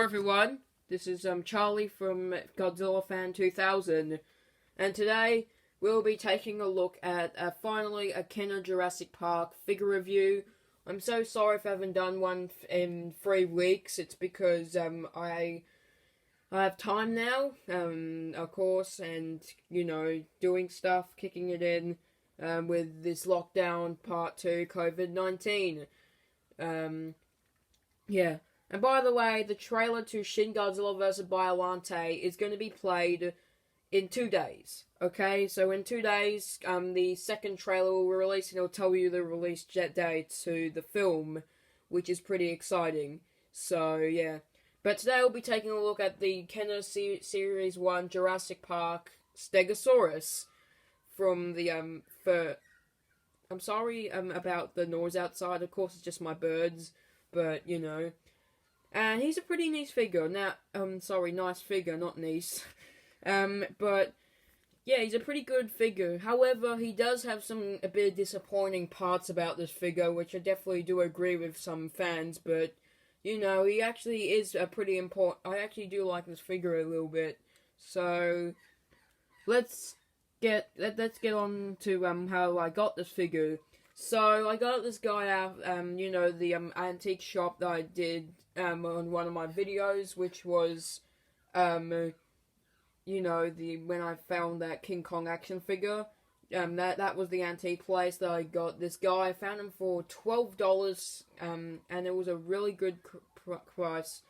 everyone, this is Charlie from Godzilla Fan 2000, and today we'll be taking a look at finally a Kenner Jurassic Park figure review. I'm so sorry if I haven't done one in 3 weeks. It's because I have time now, of course, and doing stuff, kicking it in with this lockdown part 2 COVID-19. Yeah. And by the way, the trailer to Shin Godzilla vs. Biollante is going to be played in 2 days. Okay, so in 2 days, the second trailer will be released, and it'll tell you the release date to the film, which is pretty exciting. So yeah, but today we'll be taking a look at the Kenner Series 1 Jurassic Park stegosaurus from the I'm sorry about the noise outside. Of course, it's just my birds, but and he's a pretty nice figure. Now, nice figure, not nice. But yeah, he's a pretty good figure. However, he does have a bit of disappointing parts about this figure, which I definitely do agree with some fans. But he actually is a pretty important. I actually do like this figure a little bit. So let's get on to how I got this figure. So I got this guy out, the antique shop that I did on one of my videos, which was, when I found that King Kong action figure. That was the antique place that I got this guy. I found him for $12, and it was a really good price.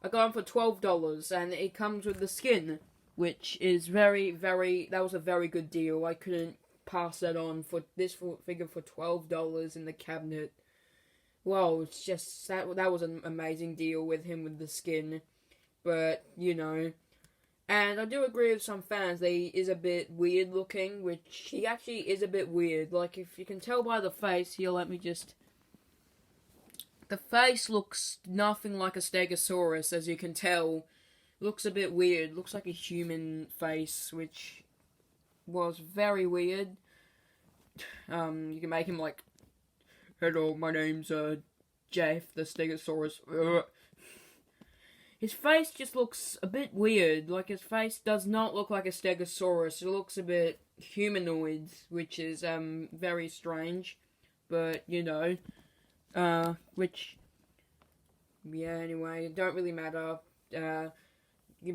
I got him for $12, and it comes with the skin, which is that was a very good deal. I couldn't pass that on for this figure for $12 in the cabinet. Well, it's just that was an amazing deal with him with the skin. But and I do agree with some fans that he is a bit weird looking, which he actually is a bit weird. Like, if you can tell by the face here, the face looks nothing like a stegosaurus, as you can tell. Looks a bit weird. Looks like a human face, which was very weird. You can make him like, "Hello, my name's Jeff the Stegosaurus." His face just looks a bit weird. Like, his face does not look like a stegosaurus. It looks a bit humanoid, which is very strange. But which anyway, it don't really matter. And you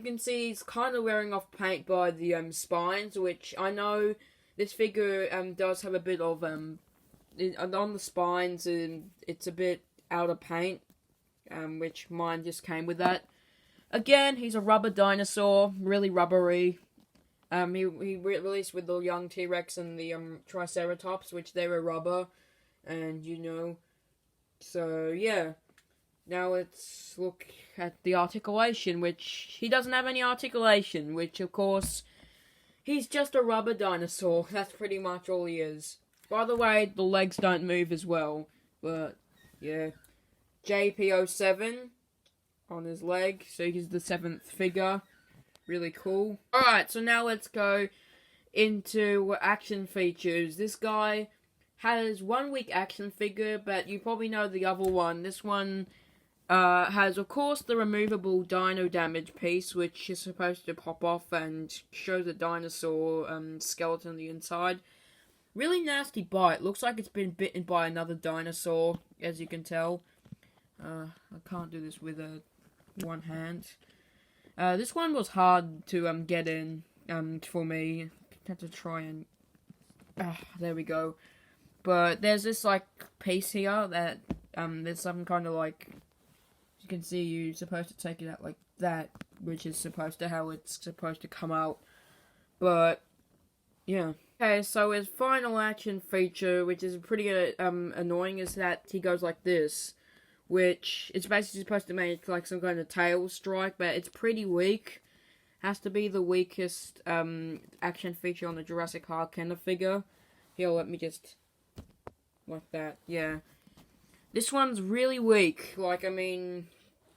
can see he's kind of wearing off paint by the spines, which I know this figure does have a bit of on the spines, and it's a bit out of paint, which mine just came with that. Again, he's a rubber dinosaur, really rubbery. He released with the young T-Rex and the Triceratops, which they were rubber, and so yeah. Now let's look at the articulation, which he doesn't have any articulation, which of course, he's just a rubber dinosaur. That's pretty much all he is. By the way, the legs don't move as well, but yeah. jp07 on his leg, so he's the 7th figure. Really cool. Alright, so now let's go into action features. This guy has 1 week action figure, but you probably know the other one. This one has, of course, the removable dino damage piece, which is supposed to pop off and show the dinosaur skeleton on the inside. Really nasty bite. Looks like it's been bitten by another dinosaur, as you can tell. I can't do this with one hand. This one was hard to get in for me. I had to try and... there we go. But there's this piece here that there's some kind of you can see you're supposed to take it out like that, which is how it's supposed to come out. But yeah. Okay, so his final action feature, which is pretty annoying, is that he goes like this, which is basically supposed to make some kind of tail strike, but it's pretty weak. Has to be the weakest action feature on the Jurassic Park Kenner figure. Here, let me just like that. Yeah. This one's really weak. I mean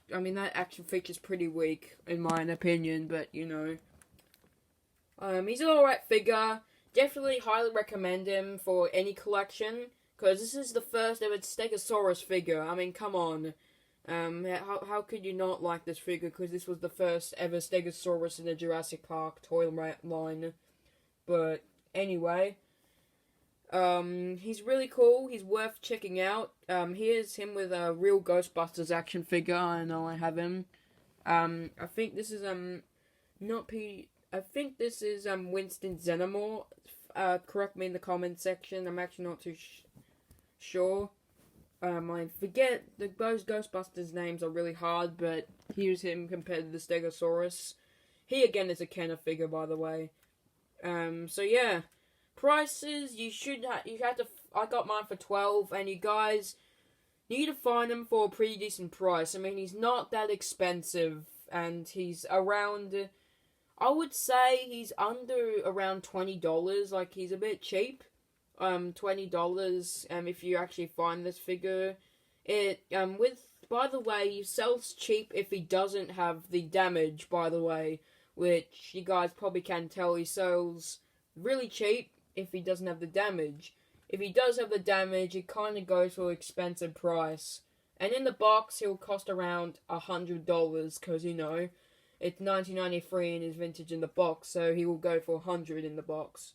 that action feature's pretty weak, in my opinion, but, he's an alright figure. Definitely highly recommend him for any collection, because this is the first ever Stegosaurus figure. I mean, come on. How could you not like this figure? Because this was the first ever stegosaurus in the Jurassic Park toy line. But anyway, he's really cool. He's worth checking out. Here's him with a real Ghostbusters action figure. I know I have him. I think this is not P. I think this is Winston Xenomorph. Correct me in the comment section. I'm actually not too sure. I forget those Ghostbusters names are really hard, but here's him compared to the Stegosaurus. He again is a Kenner figure, by the way. So yeah, prices you have to. I got mine for 12, and you guys need to find him for a pretty decent price. I mean, he's not that expensive, and he's around. I would say he's under around $20. Like, he's a bit cheap. $20. If you actually find this figure, by the way, he sells cheap if he doesn't have the damage. By the way, which you guys probably can tell, he sells really cheap if he doesn't have the damage. If he does have the damage, it kind of goes for an expensive price. And in the box, he'll cost around $100 because, you know, it's 1993 and it's vintage in the box, so he will go for $100 in the box.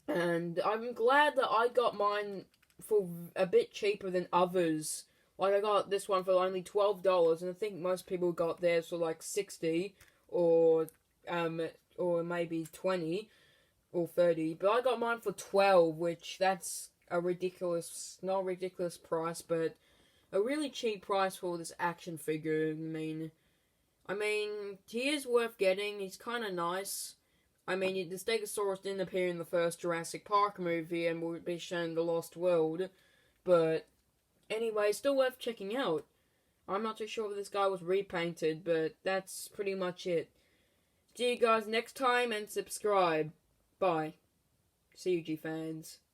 And I'm glad that I got mine for a bit cheaper than others. Like, I got this one for only $12, and I think most people got theirs for like $60 or maybe $20 or $30. But I got mine for $12, which that's a ridiculous, not a ridiculous price, but a really cheap price for this action figure. I mean, he is worth getting. He's kind of nice. I mean, the Stegosaurus didn't appear in the first Jurassic Park movie and will be shown in The Lost World. But anyway, still worth checking out. I'm not too sure if this guy was repainted, but that's pretty much it. See you guys next time and subscribe. Bye. See you, G fans.